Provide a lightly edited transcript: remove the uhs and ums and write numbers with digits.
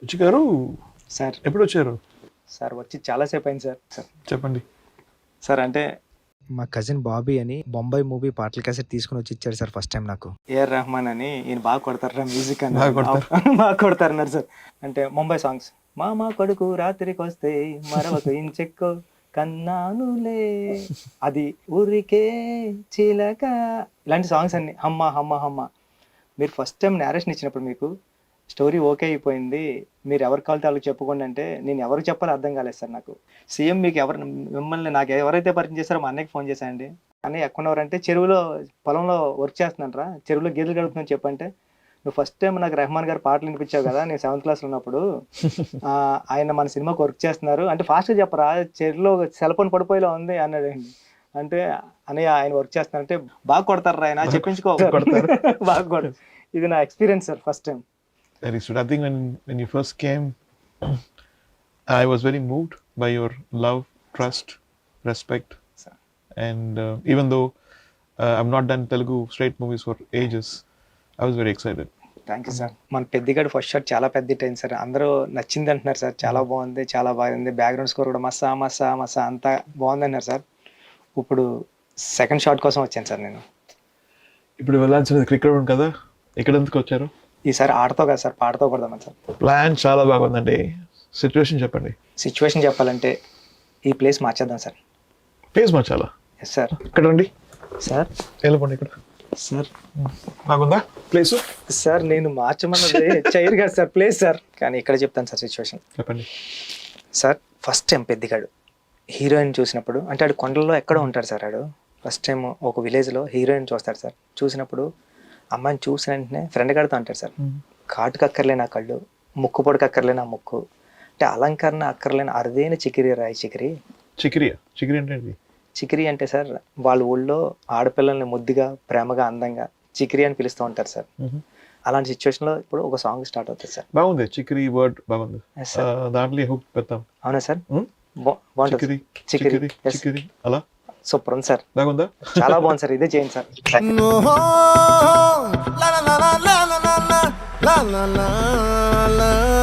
రుచి గారు సార్ ఎప్పుడు వచ్చారు? సార్ వచ్చి చాలాసేపు అయింది సార్. సార్ చెప్పండి. సార్ అంటే మా కజిన్ బాబీ అని బొంబాయి మూవీ పాటల క్యాసెట్ తీసుకుని వచ్చి ఇచ్చారు సార్ ఫస్ట్ టైం నాకు. ఏఆర్ రెహమాన్ అని ఈయన బాగా కొడతారా మ్యూజిక్ అని బాగా కొడతారు. బాగా కొడతారన్నారు సార్. అంటే ముంబై సాంగ్స్ మామ కొడుకు రాత్రికి వస్తే మరొక ఇంచెక్కు కన్నానులే అది ఊరికే చిలక ఇలాంటి సాంగ్స్ అన్ని హమ్మ హమ్మ హమ్మ. మీరు ఫస్ట్ టైం నేరేషన్ ఇచ్చినప్పుడు మీకు స్టోరీ ఓకే అయిపోయింది, మీరు ఎవరికి కావాలితే వాళ్ళకి చెప్పుకోండి అంటే నేను ఎవరికి చెప్పాలో అర్థం కాలేదు సార్ నాకు. సీఎం మీకు ఎవరు మిమ్మల్ని నాకు ఎవరైతే పరిచయం చేస్తారో మా అన్నయ్యకి ఫోన్ చేశానండి. అన్నయ్య ఎక్కడున్నారంటే చెరువులో పొలంలో వర్క్ చేస్తున్నారా, చెరువులో గేదెలు గడుపుతుందని చెప్పంటే నువ్వు ఫస్ట్ టైం నాకు రెహమాన్ గారు పాటలు వినిపించావు కదా నేను 7th క్లాస్లో ఉన్నప్పుడు, ఆయన మన సినిమాకి వర్క్ చేస్తున్నారు అంటే ఫాస్ట్గా చెప్పరా చెరువులో సెల్ ఫోన్ పడిపోయేలా ఉంది అన్నాడండి. అంటే అన్నయ్య ఆయన వర్క్ చేస్తున్నారంటే బాగా కొడతారు ఆయన చెప్పించుకో బాగా కొడతారు. ఇది నా experience sir first time. Very sweet. I think when you first came, I was very moved by your love, trust, respect, Sir. and even though I've not done Telugu straight movies for ages, I was very excited. Thank you sir. మన పెద్దిగాడు first shot చాలా పెద్ద hit అయింది sir, అందరూ నచ్చింది అంటున్నారు sir, చాలా బాగుంది చాలా బాగుంది, బ్యాక్గ్రౌండ్ స్కోర్ కూడా మసా మసా మసా అంతా బాగుంది అన్నారు సార్. ఇప్పుడు సెకండ్ షాట్ కోసం వచ్చాను సార్ నేను. ఇప్పుడు వెళ్ళాల్సినది క్రికెట్ కదా, ఇక్కడ ఎందుకు వచ్చారు? ఈసారి ఆటతో కదా సార్ పాటతో పడదామని సార్. ప్లాన్ చాలా బాగుందండి. సిచ్యువేషన్ చెప్పండి. సిచ్యువేషన్ చెప్పాలంటే ఈ ప్లేస్ మార్చేద్దాం సార్. ప్లేస్ మార్చాలా? Yes sir. ఇక్కడ రండి సార్ వెళ్ళిపోండి. ఇక్కడ సార్ నాకుందా ప్లేస్? సార్ నేను మార్చమన్నది చైర్ కాదు సార్ ప్లేస్ సార్, కానీ ఇక్కడ చెప్తాను సార్ సిచ్యువేషన్. చెప్పండి. సార్ ఫస్ట్ టైం పెద్దిగాడు హీరోయిన్ చూసినప్పుడు అంటే ఆడు కొండల్లో ఎక్కడో ఉంటాడు సార్, ఆడు ఫస్ట్ టైం ఒక విలేజ్లో హీరోయిన్ చూస్తాడు సార్. చూసినప్పుడు అమ్మాయిని చూసిన వెంటనే ఫ్రెండ్ గారితో అంటాడు సార్, కాటుకు అక్కర్లేని ఆ కళ్ళు, ముక్కు పొడికి అక్కర్లేని ఆ ముక్కు, అంటే అలంకరణ అక్కర్లేని అరుదైన చికిరి రాయి చికిరి. చికిరియా? చికిరి అంటే ఏంటి? చికిరి అంటే సార్ వాళ్ళ ఊళ్ళో ఆడపిల్లల్ని ముద్దుగా ప్రేమగా అందంగా చికిరి అని పిలుస్తూ ఉంటారు సార్. అలాంటి సిచ్యువేషన్లో ఇప్పుడు ఒక సాంగ్ స్టార్ట్ అవుతుంది సార్. బాగుంది చికిరి వర్డ్ బాగుంది. Yes, sir. దాంట్లో హుక్ పెడతాం. అవునా సార్? Hmm? బాగుంటుంది చికిరి చికిరి. చికిరి Yes. చికిరి అలా సూపర్ ఉంది సార్, బాగుందా? చాలా బాగుంది సార్, ఇదే చేయండి sir. la la la la la la la la la la la